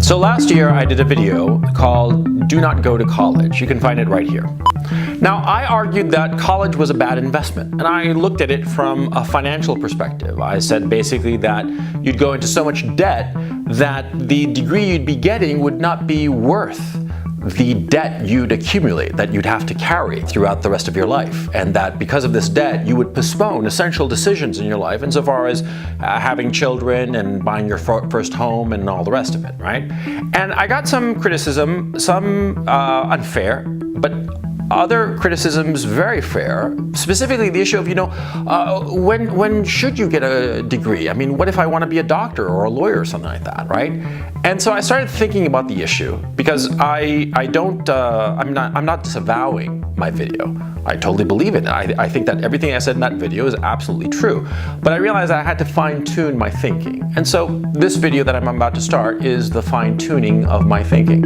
So last year I did a video called Do Not Go to College. You can find it right here. Now, I argued that college was a bad investment, and I looked at it from a financial perspective. I said basically that you'd go into so much debt that the degree you'd be getting would not be worth the debt you'd accumulate, that you'd have to carry throughout the rest of your life, and that because of this debt you would postpone essential decisions in your life insofar as having children and buying your first home and all the rest of it, right? And I got some criticism, some unfair, but other criticisms very fair, specifically the issue of, when should you get a degree? I mean, what if I want to be a doctor or a lawyer or something like that, right? And so I started thinking about the issue because I'm not disavowing my video. I totally believe it. I think that everything I said in that video is absolutely true. But I realized I had to fine-tune my thinking. And so this video that I'm about to start is the fine-tuning of my thinking.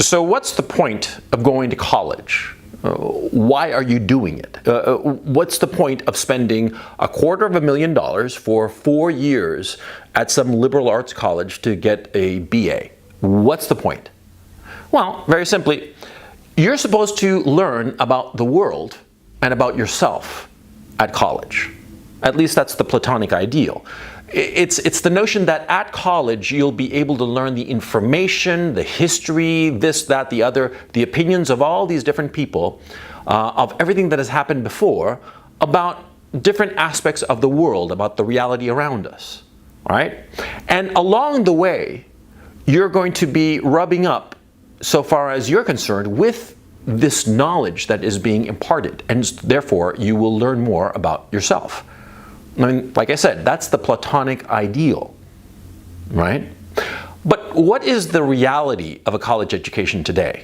So what's the point of going to college? Why are you doing it? What's the point of spending $250,000 for 4 years at some liberal arts college to get a BA? What's the point? Well, very simply, you're supposed to learn about the world and about yourself at college. At least that's the Platonic ideal. It's the notion that at college you'll be able to learn the information, the history, this, that, the other, the opinions of all these different people, of everything that has happened before, about different aspects of the world, about the reality around us, all right? And along the way, you're going to be rubbing up, so far as you're concerned, with this knowledge that is being imparted, and therefore you will learn more about yourself. I mean, like I said, that's the Platonic ideal, right? But what is the reality of a college education today?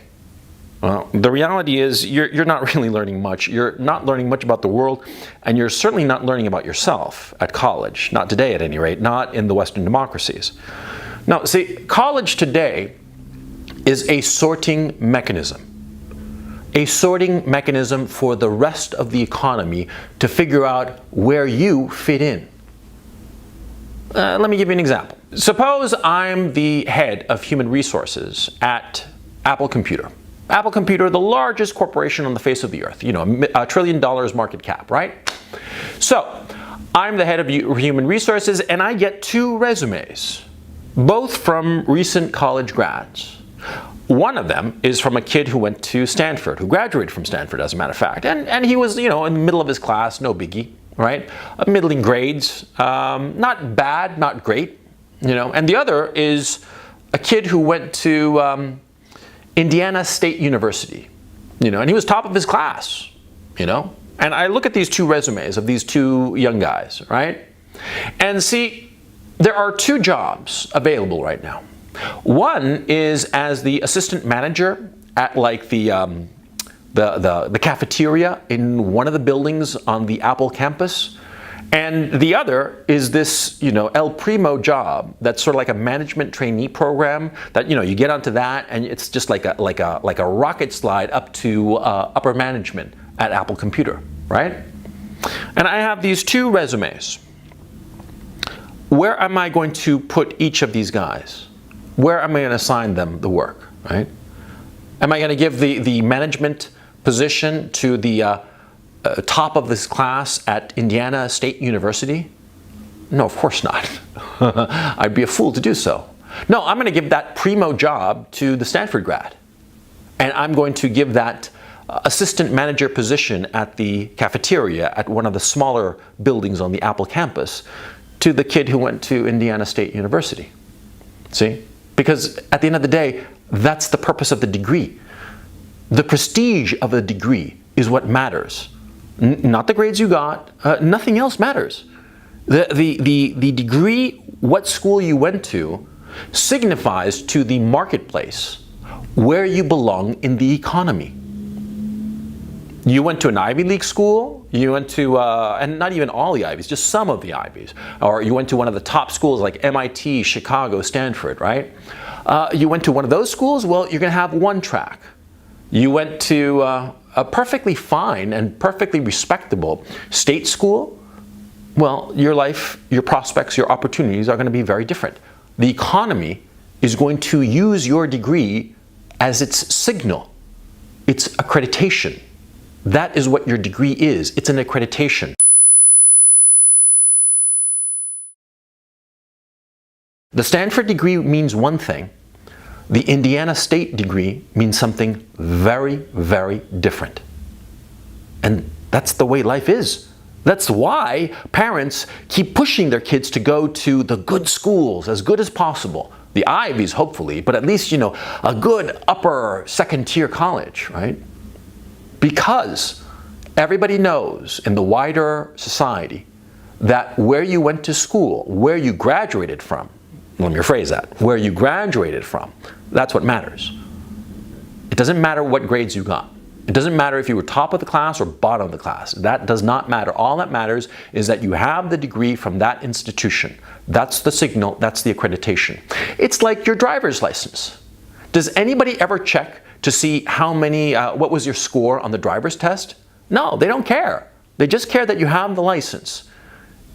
Well, the reality is you're not really learning much. You're not learning much about the world, and you're certainly not learning about yourself at college. Not today, at any rate, not in the Western democracies. Now, see, college today is a sorting mechanism. A sorting mechanism for the rest of the economy to figure out where you fit in. Let me give you an example. Suppose I'm the head of human resources at Apple Computer. Apple Computer, the largest corporation on the face of the earth, $1 trillion market cap, right? So, I'm the head of human resources and I get 2 resumes, both from recent college grads. One of them is from a kid who went to Stanford, who graduated from Stanford, as a matter of fact. And he was, in the middle of his class, no biggie, right? Middling grades, not bad, not great, And the other is a kid who went to Indiana State University, and he was top of his class, And I look at these 2 resumes of these 2 young guys, right? And see, there are 2 jobs available right now. One is as the assistant manager at like the cafeteria in one of the buildings on the Apple campus, and the other is this El Primo job that's sort of like a management trainee program that you get onto that and it's just like a rocket slide up to upper management at Apple Computer, right? And I have these 2 resumes. Where am I going to put each of these guys? Where am I going to assign them the work, right? Am I going to give the management position to the top of this class at Indiana State University? No, of course not. I'd be a fool to do so. No, I'm going to give that primo job to the Stanford grad. And I'm going to give that assistant manager position at the cafeteria at one of the smaller buildings on the Apple campus to the kid who went to Indiana State University. See? Because at the end of the day, that's the purpose of the degree. The prestige of a degree is what matters. Not the grades you got, nothing else matters. The degree, what school you went to, signifies to the marketplace where you belong in the economy. You went to an Ivy League school, you went to, and not even all the Ivies, just some of the Ivies. Or you went to one of the top schools like MIT, Chicago, Stanford, right? You went to one of those schools, well, you're going to have one track. You went to a perfectly fine and perfectly respectable state school. Well, your life, your prospects, your opportunities are going to be very different. The economy is going to use your degree as its signal. It's accreditation. That is what your degree is. It's an accreditation. The Stanford degree means one thing. The Indiana State degree means something very, very different. And that's the way life is. That's why parents keep pushing their kids to go to the good schools, as good as possible. The Ivies, hopefully, but at least, a good upper second tier college, right? Because everybody knows in the wider society that where you went to school, where you graduated from, let me rephrase that, where you graduated from, that's what matters. It doesn't matter what grades you got. It doesn't matter if you were top of the class or bottom of the class. That does not matter. All that matters is that you have the degree from that institution. That's the signal, that's the accreditation. It's like your driver's license. Does anybody ever check to see what was your score on the driver's test? No, they don't care. They just care that you have the license.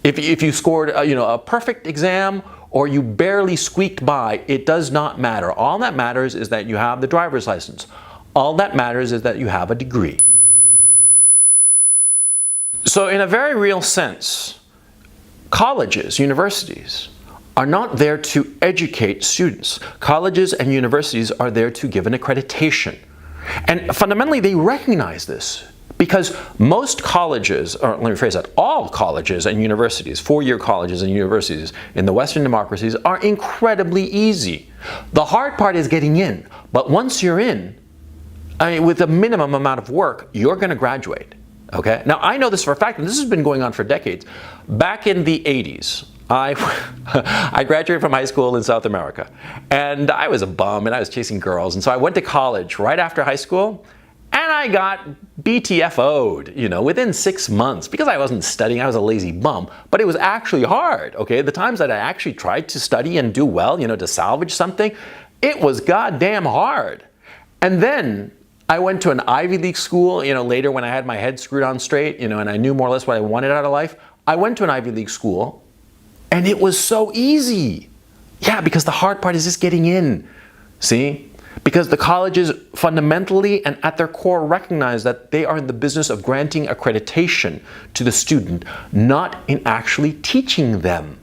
If you scored a perfect exam or you barely squeaked by, it does not matter. All that matters is that you have the driver's license. All that matters is that you have a degree. So in a very real sense, colleges, universities are not there to educate students. Colleges and universities are there to give an accreditation. And fundamentally, they recognize this because most colleges, or let me phrase that, all colleges and universities, four-year colleges and universities in the Western democracies are incredibly easy. The hard part is getting in. But once you're in, with a minimum amount of work, you're going to graduate. Okay? Now, I know this for a fact, and this has been going on for decades. Back in the 80s, I graduated from high school in South America, and I was a bum, and I was chasing girls, and so I went to college right after high school, and I got BTFO'd, within 6 months, because I wasn't studying. I was a lazy bum, but it was actually hard, okay? The times that I actually tried to study and do well, to salvage something, it was goddamn hard. And then I went to an Ivy League school, later when I had my head screwed on straight, and I knew more or less what I wanted out of life. I went to an Ivy League school, and it was so easy. Yeah, because the hard part is just getting in, see? Because the colleges fundamentally and at their core recognize that they are in the business of granting accreditation to the student, not in actually teaching them.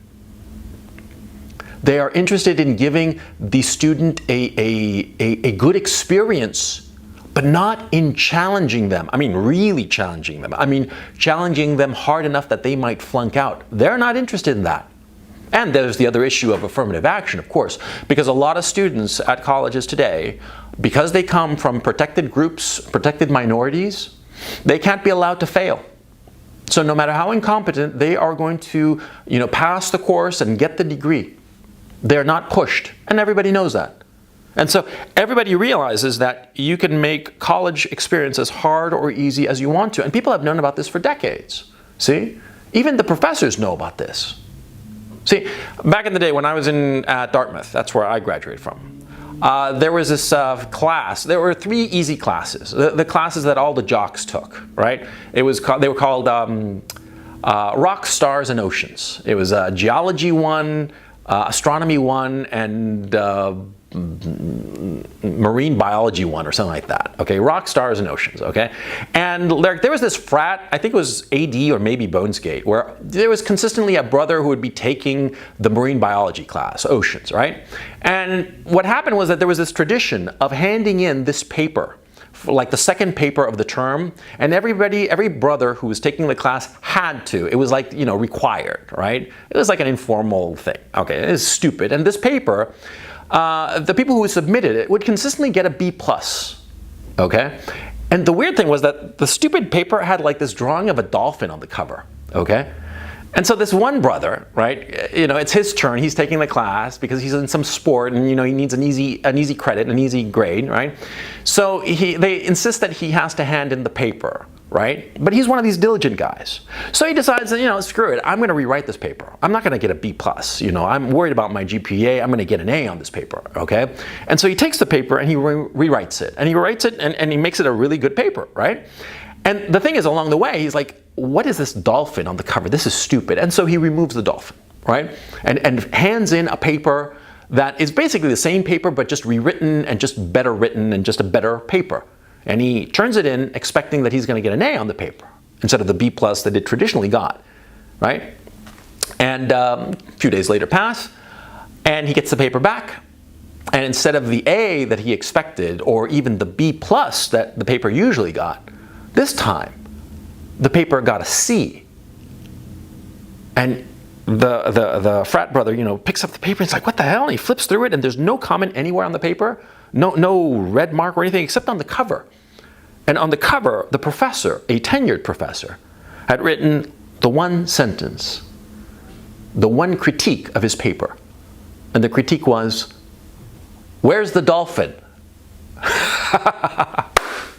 They are interested in giving the student a good experience, but not in challenging them. I mean, really challenging them. I mean, challenging them hard enough that they might flunk out. They're not interested in that. And there's the other issue of affirmative action, of course, because a lot of students at colleges today, because they come from protected groups, protected minorities, they can't be allowed to fail. So no matter how incompetent, they are going to, pass the course and get the degree. They're not pushed, and everybody knows that. And so everybody realizes that you can make college experience as hard or easy as you want to. And people have known about this for decades. See? Even the professors know about this. See, back in the day when I was at Dartmouth, that's where I graduated from, there was this class. There were 3 easy classes, the classes that all the jocks took, right? They were called Rock, Stars, and Oceans. It was Geology 1, Astronomy 1, and Marine Biology 1 or something like that. Okay, Rock, Stars, and Oceans. Okay, and there was this frat, I think it was AD or maybe Bonesgate, where there was consistently a brother who would be taking the Marine Biology class, Oceans, right? And what happened was that there was this tradition of handing in this paper, like the second paper of the term, and every brother who was taking the class had to. It was like, required, right? It was like an informal thing. Okay, it was stupid. And this paper, the people who submitted it would consistently get a B+. Okay? And the weird thing was that the stupid paper had like this drawing of a dolphin on the cover. Okay? And so this one brother, right, it's his turn. He's taking the class because he's in some sport and, he needs an easy credit, an easy grade, right? So they insist that he has to hand in the paper right? But he's one of these diligent guys. So he decides that, screw it, I'm going to rewrite this paper. I'm not going to get a B+. I'm worried about my GPA. I'm going to get an A on this paper, okay? And so he takes the paper and he rewrites it. And he writes it and he makes it a really good paper, right? And the thing is, along the way, he's like, what is this dolphin on the cover? This is stupid. And so he removes the dolphin, right? And hands in a paper that is basically the same paper, but just rewritten and just better written and just a better paper. And he turns it in expecting that he's going to get an A on the paper instead of the B+ that it traditionally got, right? And a few days later pass, and he gets the paper back. And instead of the A that he expected, or even the B+ that the paper usually got, this time the paper got a C. And the frat brother, picks up the paper and it's like, what the hell? And he flips through it and there's no comment anywhere on the paper, no red mark or anything except on the cover. And on the cover, the professor, a tenured professor, had written the one sentence, the one critique of his paper. And the critique was, where's the dolphin?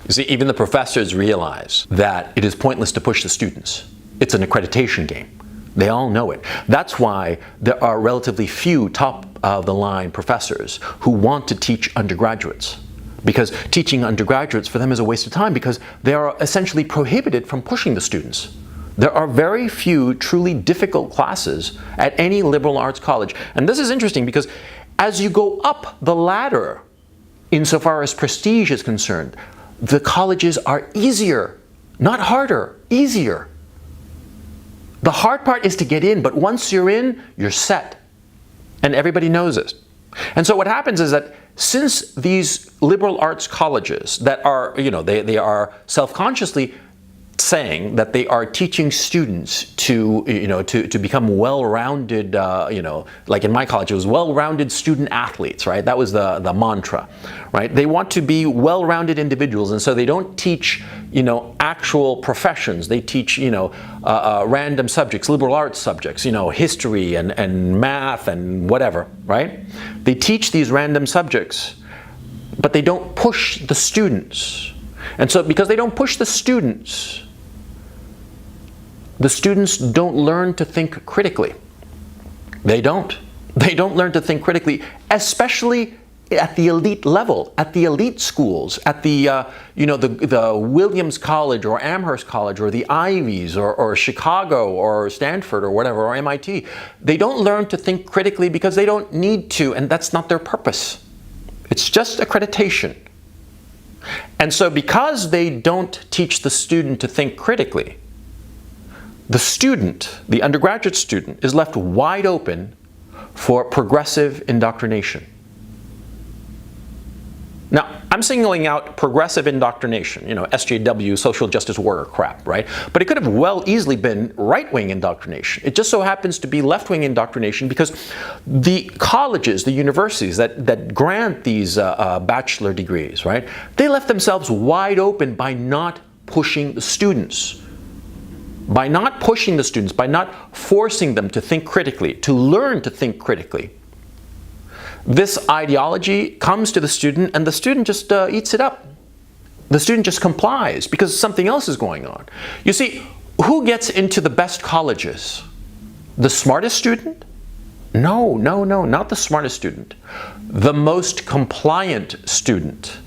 You see, even the professors realize that it is pointless to push the students. It's an accreditation game. They all know it. That's why there are relatively few top-of-the-line professors who want to teach undergraduates. Because teaching undergraduates for them is a waste of time because they are essentially prohibited from pushing the students. There are very few truly difficult classes at any liberal arts college. And this is interesting because as you go up the ladder, insofar as prestige is concerned, the colleges are easier, not harder, easier. The hard part is to get in, but once you're in, you're set. And everybody knows it. And so what happens is that since these liberal arts colleges that are, they are self-consciously saying that they are teaching students to become well-rounded, like in my college, it was well-rounded student athletes, right? That was the mantra, right? They want to be well-rounded individuals, and so they don't teach, actual professions. They teach, random subjects, liberal arts subjects, history and math and whatever, right? They teach these random subjects, but they don't push the students. And so because they don't push the students don't learn to think critically. They don't. They don't learn to think critically, especially at the elite level, at the elite schools, at the the Williams College or Amherst College or the Ivies or Chicago or Stanford or whatever, or MIT. They don't learn to think critically because they don't need to, and that's not their purpose. It's just accreditation. And so because they don't teach the student to think critically, the student, the undergraduate student, is left wide open for progressive indoctrination. Now, I'm singling out progressive indoctrination, SJW, social justice warrior crap, right? But it could have well easily been right-wing indoctrination. It just so happens to be left-wing indoctrination because the colleges, the universities that grant these bachelor degrees, right? They left themselves wide open by not pushing the students. By not pushing the students, by not forcing them to think critically, to learn to think critically. This ideology comes to the student and the student just eats it up. The student just complies because something else is going on. You see, who gets into the best colleges? The smartest student? No, not the smartest student. The most compliant student.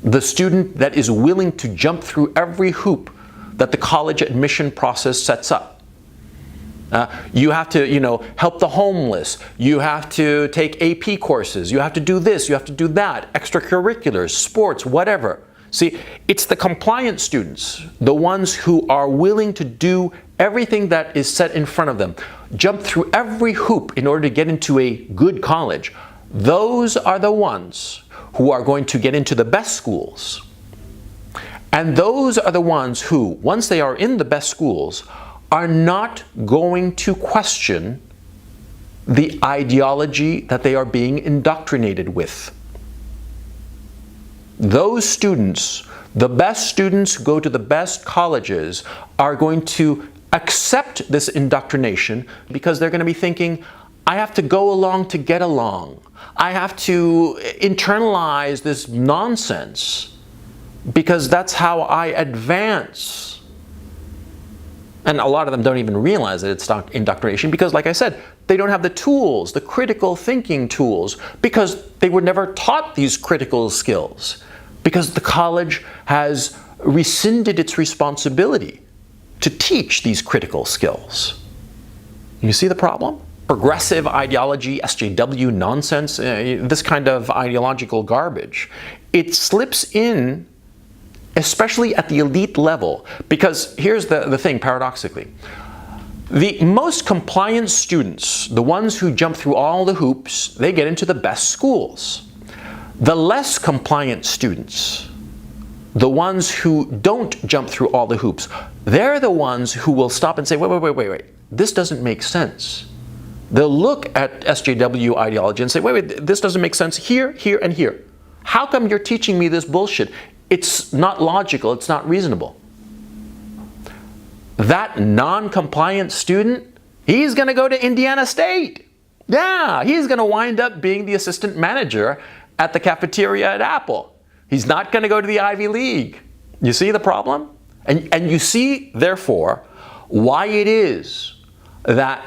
The student that is willing to jump through every hoop that the college admission process sets up. You have to, help the homeless. You have to take AP courses. You have to do this. You have to do that. Extracurriculars, sports, whatever. See, it's the compliant students, the ones who are willing to do everything that is set in front of them, jump through every hoop in order to get into a good college. Those are the ones who are going to get into the best schools. And those are the ones who, once they are in the best schools, are not going to question the ideology that they are being indoctrinated with. Those students, the best students who go to the best colleges, are going to accept this indoctrination because they're going to be thinking, I have to go along to get along. I have to internalize this nonsense because that's how I advance. And a lot of them don't even realize that it's indoctrination because, like I said, they don't have the tools, the critical thinking tools, because they were never taught these critical skills, because the college has rescinded its responsibility to teach these critical skills. You see the problem? Progressive ideology, SJW nonsense, this kind of ideological garbage, it slips in, especially at the elite level, because here's the thing, paradoxically. The most compliant students, the ones who jump through all the hoops, they get into the best schools. The less compliant students, the ones who don't jump through all the hoops, they're the ones who will stop and say, wait, this doesn't make sense. They'll look at SJW ideology and say, wait, this doesn't make sense here, here, and here. How come you're teaching me this bullshit? It's not logical, it's not reasonable. That non-compliant student, he's going to go to Indiana State. Yeah, he's going to wind up being the assistant manager at the cafeteria at Apple. He's not going to go to the Ivy League. You see the problem? And you see, therefore, why it is that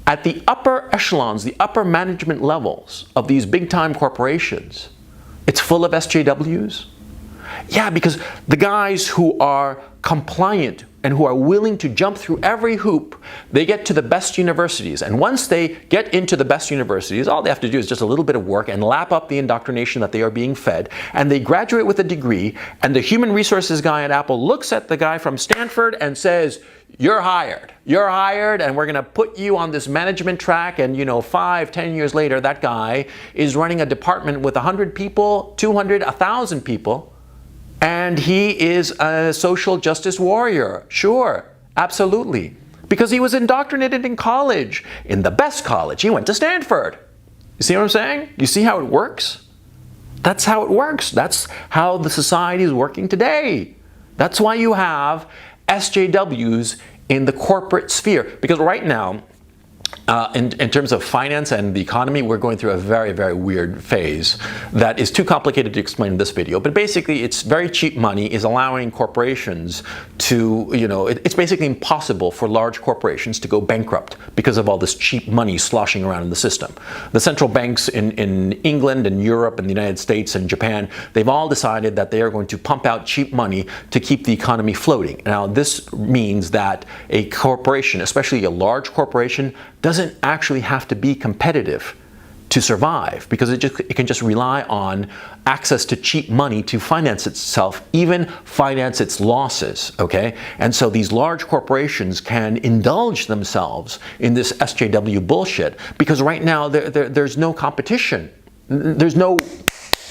at the upper echelons, the upper management levels of these big-time corporations, it's full of SJWs. Yeah, because the guys who are compliant and who are willing to jump through every hoop, they get to the best universities. And once they get into the best universities, all they have to do is just a little bit of work and lap up the indoctrination that they are being fed. And they graduate with a degree, and the human resources guy at Apple looks at the guy from Stanford and says, you're hired, and we're going to put you on this management track. And 5, 10 years later, that guy is running a department with 100 people, 200, 1,000 people. And he is a social justice warrior. Sure, absolutely. Because he was indoctrinated in college, in the best college. He went to Stanford. You see what I'm saying? You see how it works? That's how it works. That's how the society is working today. That's why you have SJWs in the corporate sphere. Because right now, in terms of finance and the economy, we're going through a very, very weird phase that is too complicated to explain in this video. But basically, it's very cheap money is allowing corporations to, it's basically impossible for large corporations to go bankrupt because of all this cheap money sloshing around in the system. The central banks in England and Europe and the United States and Japan, they've all decided that they are going to pump out cheap money to keep the economy floating. Now, this means that a corporation, especially a large corporation, doesn't actually have to be competitive to survive, because it can just rely on access to cheap money to finance itself, even finance its losses, okay? And so these large corporations can indulge themselves in this SJW bullshit because right now there's no competition. There's no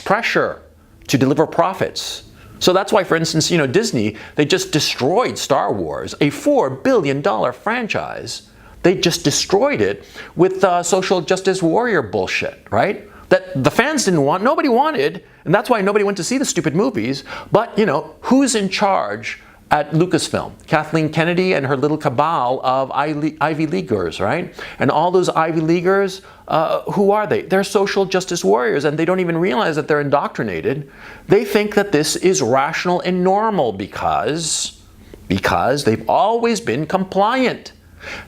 pressure to deliver profits. So that's why, for instance, Disney, they just destroyed Star Wars, a $4 billion franchise. They just destroyed it with social justice warrior bullshit, right? That the fans didn't want, nobody wanted, and that's why nobody went to see the stupid movies. But, who's in charge at Lucasfilm? Kathleen Kennedy and her little cabal of Ivy Leaguers, right? And all those Ivy Leaguers, who are they? They're social justice warriors, and they don't even realize that they're indoctrinated. They think that this is rational and normal because they've always been compliant.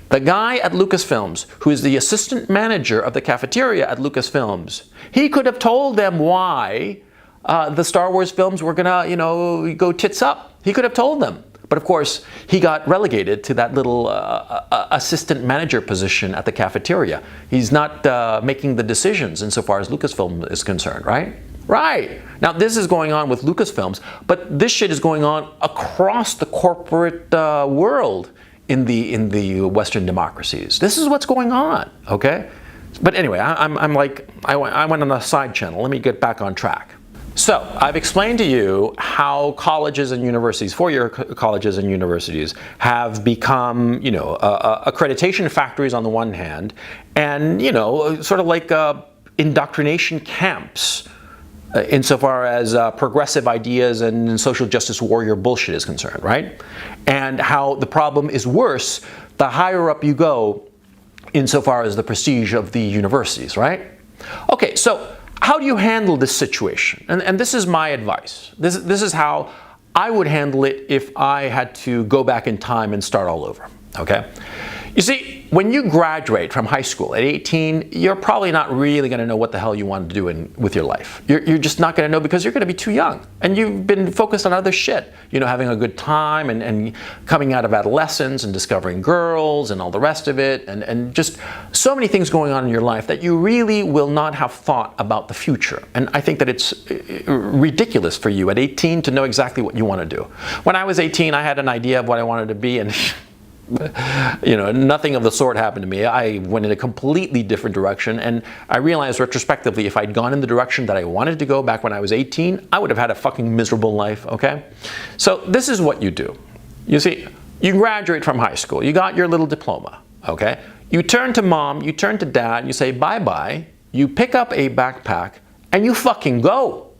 The guy at Lucasfilms, who is the assistant manager of the cafeteria at Lucasfilms, he could have told them why the Star Wars films were gonna, go tits up. He could have told them. But of course, he got relegated to that little assistant manager position at the cafeteria. He's not making the decisions insofar as Lucasfilm is concerned, right? Right. Now, this is going on with Lucasfilms, but this shit is going on across the corporate world. In the Western democracies. This is what's going on, okay? But anyway, I went on a side channel. Let me get back on track. So, I've explained to you how colleges and universities, four-year colleges and universities, have become, accreditation factories on the one hand, and, sort of like indoctrination camps, insofar as progressive ideas and social justice warrior bullshit is concerned, right? And how the problem is worse the higher up you go insofar as the prestige of the universities, right? Okay, so how do you handle this situation? And this is my advice. This is how I would handle it if I had to go back in time and start all over, okay? You see, when you graduate from high school at 18, you're probably not really going to know what the hell you want to do with your life. You're just not going to know because you're going to be too young. And you've been focused on other shit. You know, having a good time and coming out of adolescence and discovering girls and all the rest of it. And just so many things going on in your life that you really will not have thought about the future. And I think that it's ridiculous for you at 18 to know exactly what you want to do. When I was 18, I had an idea of what I wanted to be, and you know, nothing of the sort happened to me. I went in a completely different direction, and I realized retrospectively, if I'd gone in the direction that I wanted to go back when I was 18, I would have had a fucking miserable life, okay? So this is what you do. You see, you graduate from high school, you got your little diploma, okay? You turn to mom, you turn to dad, you say bye-bye, you pick up a backpack, and you fucking go.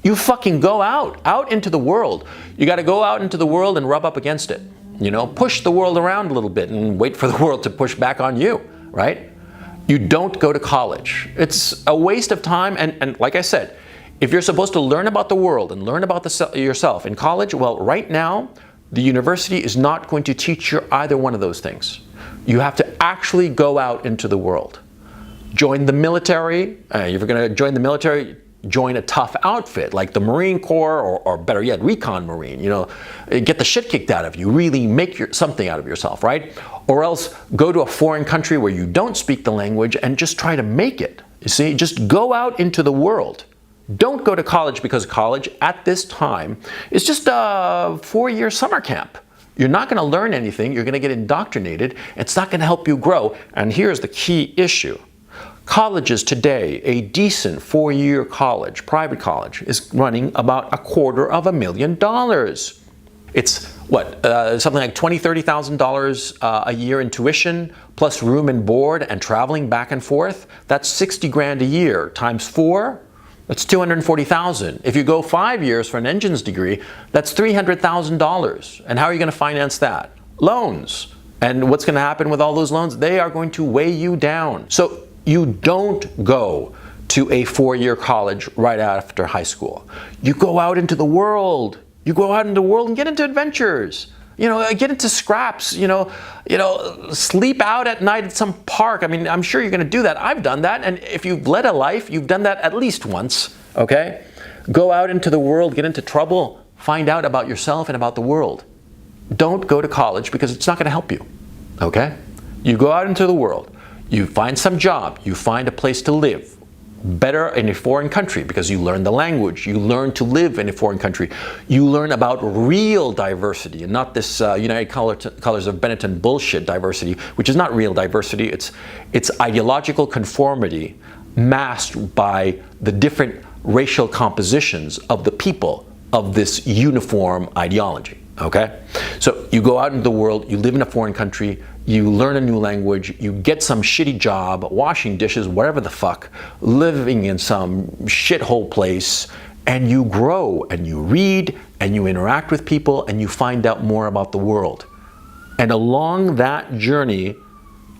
You fucking go out into the world. You gotta go out into the world and rub up against it. You know, push the world around a little bit and wait for the world to push back on you, right? You don't go to college. It's a waste of time, and like I said, if you're supposed to learn about the world and learn about yourself in college, well, right now, the university is not going to teach you either one of those things. You have to actually go out into the world. Join the military. If you're going to join the military, join a tough outfit like the Marine Corps, or better yet, Recon Marine. You know, get the shit kicked out of you. Really make something out of yourself, right? Or else go to a foreign country where you don't speak the language and just try to make it. You see, just go out into the world. Don't go to college, because college at this time is just a 4-year summer camp. You're not going to learn anything. You're going to get indoctrinated. It's not going to help you grow. And here's the key issue. Colleges today, a decent 4-year college, private college, is running about $250,000. It's what, something like $20,000, $30,000 a year in tuition, plus room and board and traveling back and forth. That's 60 grand a year times 4. That's $240,000. If you go 5 years for an engine's degree, that's $300,000. And how are you going to finance that? Loans. And what's going to happen with all those loans? They are going to weigh you down. So you don't go to a 4-year college right after high school. You go out into the world. You go out into the world and get into adventures. You know, get into scraps. You know, sleep out at night at some park. I mean, I'm sure you're going to do that. I've done that, and if you've led a life, you've done that at least once. Okay, go out into the world, get into trouble, find out about yourself and about the world. Don't go to college, because it's not going to help you. Okay, you go out into the world. You find some job, you find a place to live, better in a foreign country, because you learn the language, you learn to live in a foreign country, you learn about real diversity, and not this United Colors of Benetton bullshit diversity, which is not real diversity. It's ideological conformity masked by the different racial compositions of the people of this uniform ideology. Okay, so you go out into the world, you live in a foreign country, you learn a new language, you get some shitty job, washing dishes, whatever the fuck, living in some shithole place, and you grow and you read and you interact with people and you find out more about the world. And along that journey,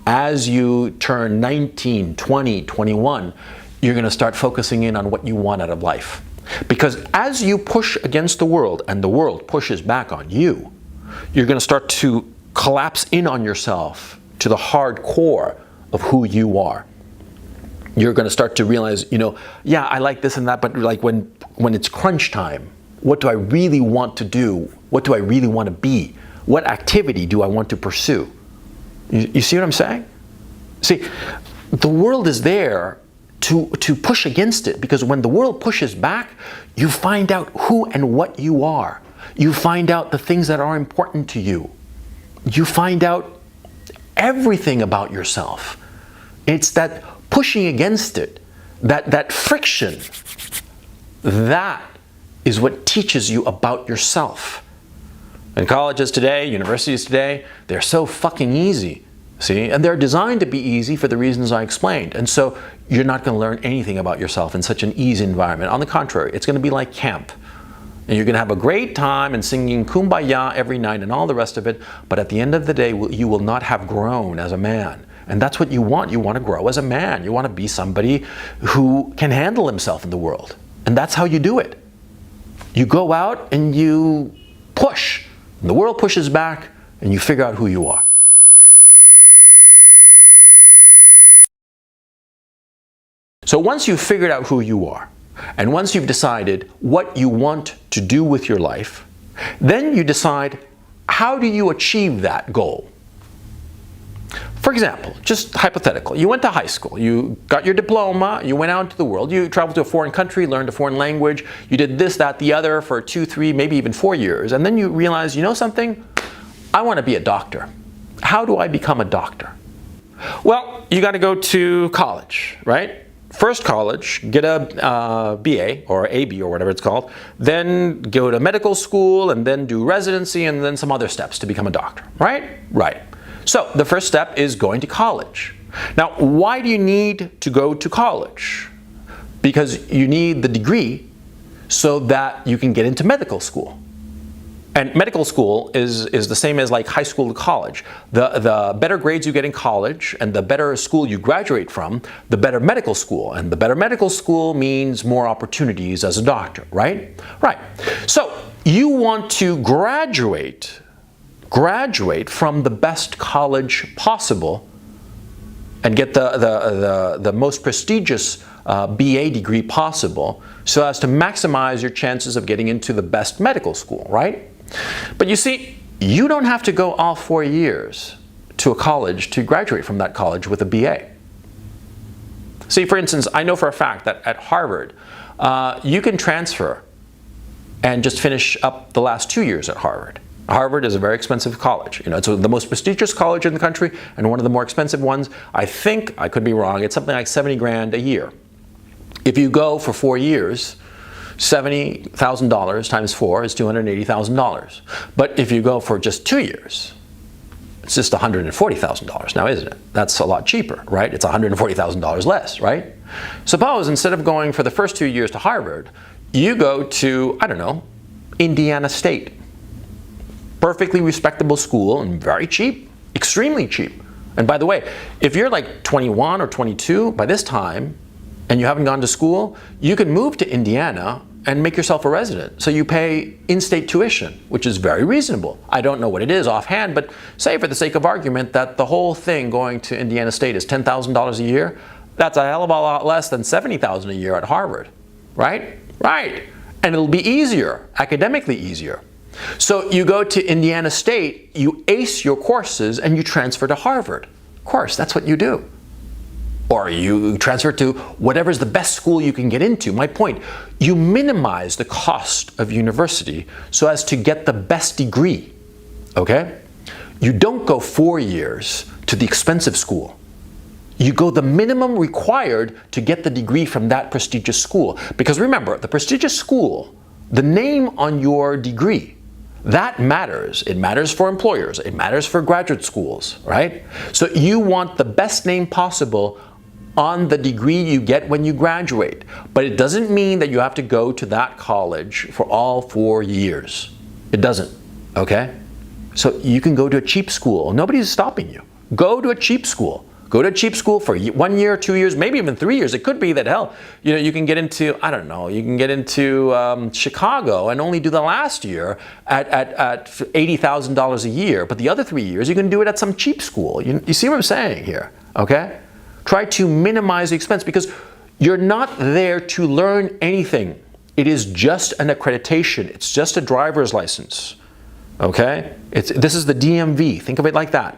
as you turn 19, 20, 21, you're going to start focusing in on what you want out of life. Because as you push against the world and the world pushes back on you, you're going to start to collapse in on yourself to the hard core of who you are. You're going to start to realize, yeah, I like this and that, but like when it's crunch time, what do I really want to do? What do I really want to be? What activity do I want to pursue? You see what I'm saying? See, the world is there to push against it, because when the world pushes back, you find out who and what you are. You find out the things that are important to you. You find out everything about yourself. It's that pushing against it, that friction, that is what teaches you about yourself. And colleges today, universities today, they're so fucking easy. See, and they're designed to be easy for the reasons I explained. And so you're not going to learn anything about yourself in such an easy environment. On the contrary, it's going to be like camp. And you're going to have a great time and singing Kumbaya every night and all the rest of it. But at the end of the day, you will not have grown as a man. And that's what you want. You want to grow as a man. You want to be somebody who can handle himself in the world. And that's how you do it. You go out and you push. And the world pushes back and you figure out who you are. So once you've figured out who you are, and once you've decided what you want to do with your life, then you decide, how do you achieve that goal? For example, just hypothetical, you went to high school, you got your diploma, you went out into the world, you traveled to a foreign country, learned a foreign language, you did this, that, the other for 2, 3, maybe even 4 years, and then you realize, you know something? I want to be a doctor. How do I become a doctor? Well, you got to go to college, right? First college, get a BA or AB or whatever it's called, then go to medical school and then do residency and then some other steps to become a doctor, right? Right. So the first step is going to college. Now, why do you need to go to college? Because you need the degree so that you can get into medical school. And medical school is the same as like high school to college. The better grades you get in college and the better school you graduate from, the better medical school. And the better medical school means more opportunities as a doctor, right? Right. So you want to graduate from the best college possible and get the most prestigious BA degree possible so as to maximize your chances of getting into the best medical school, right? But you see, you don't have to go all 4 years to a college to graduate from that college with a BA. See, for instance, I know for a fact that at Harvard, you can transfer and just finish up the last 2 years at Harvard. Harvard is a very expensive college. You know, it's the most prestigious college in the country and one of the more expensive ones. I think, I could be wrong, it's something like 70 grand a year. If you go for 4 years, $70,000 times 4 is $280,000. But if you go for just 2 years, it's just $140,000 now, isn't it? That's a lot cheaper, right? It's $140,000 less, right? Suppose instead of going for the first 2 years to Harvard, you go to, I don't know, Indiana State. Perfectly respectable school and very cheap, extremely cheap. And by the way, if you're like 21 or 22 by this time and you haven't gone to school, you can move to Indiana and make yourself a resident. So you pay in-state tuition, which is very reasonable. I don't know what it is offhand, but say for the sake of argument that the whole thing going to Indiana State is $10,000 a year, that's a hell of a lot less than $70,000 a year at Harvard, right? Right. And it'll be easier, academically easier. So you go to Indiana State, you ace your courses, and you transfer to Harvard. Of course, that's what you do. Or you transfer to whatever's the best school you can get into. My point, you minimize the cost of university so as to get the best degree, okay? You don't go 4 years to the expensive school. You go the minimum required to get the degree from that prestigious school. Because remember, the prestigious school, the name on your degree, that matters. It matters for employers. It matters for graduate schools, right? So you want the best name possible on the degree you get when you graduate. But it doesn't mean that you have to go to that college for all 4 years. It doesn't, okay? So you can go to a cheap school. Nobody's stopping you. Go to a cheap school. Go to a cheap school for 1 year, 2 years, maybe even 3 years. It could be that, hell, you know, you can get into, I don't know, you can get into Chicago and only do the last year at $80,000 a year. But the other 3 years, you can do it at some cheap school. You see what I'm saying here, okay? Try to minimize the expense because you're not there to learn anything. It is just an accreditation. It's just a driver's license, okay? This is the DMV. Think of it like that.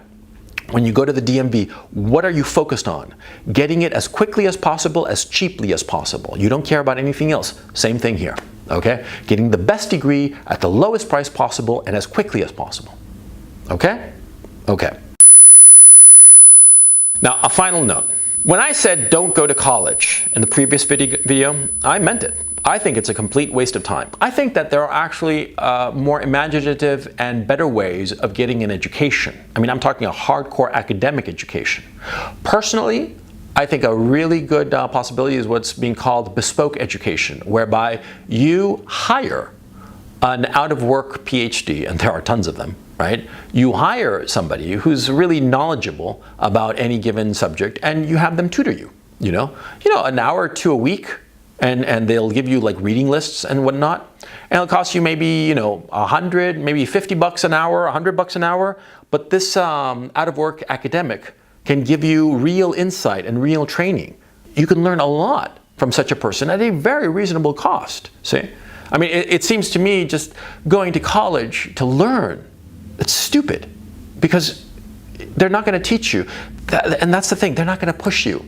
When you go to the DMV, what are you focused on? Getting it as quickly as possible, as cheaply as possible. You don't care about anything else. Same thing here, okay? Getting the best degree at the lowest price possible and as quickly as possible, okay? Okay. Now, a final note. When I said don't go to college in the previous video, I meant it. I think it's a complete waste of time. I think that there are actually more imaginative and better ways of getting an education. I mean, I'm talking a hardcore academic education. Personally, I think a really good possibility is what's being called bespoke education, whereby you hire an out-of-work PhD, and there are tons of them, right? You hire somebody who's really knowledgeable about any given subject, and you have them tutor you, you know, an hour or two a week. and they'll give you like reading lists and whatnot, and it'll cost you maybe, 100, maybe $50 an hour, $100 an hour. But this out-of-work academic can give you real insight and real training. You can learn a lot from such a person at a very reasonable cost. See? I mean, it seems to me just going to college to learn, it's stupid, because they're not going to teach you. And that's the thing, they're not going to push you.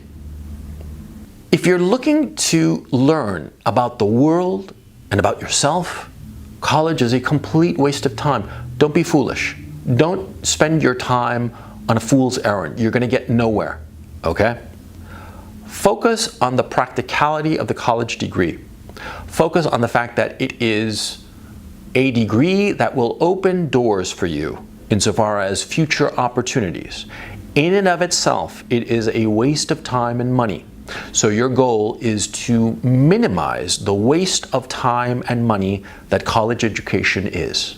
If you're looking to learn about the world and about yourself, college is a complete waste of time. Don't be foolish. Don't spend your time on a fool's errand. You're going to get nowhere, okay? Focus on the practicality of the college degree. Focus on the fact that it is a degree that will open doors for you insofar as future opportunities. In and of itself, it is a waste of time and money. So your goal is to minimize the waste of time and money that college education is.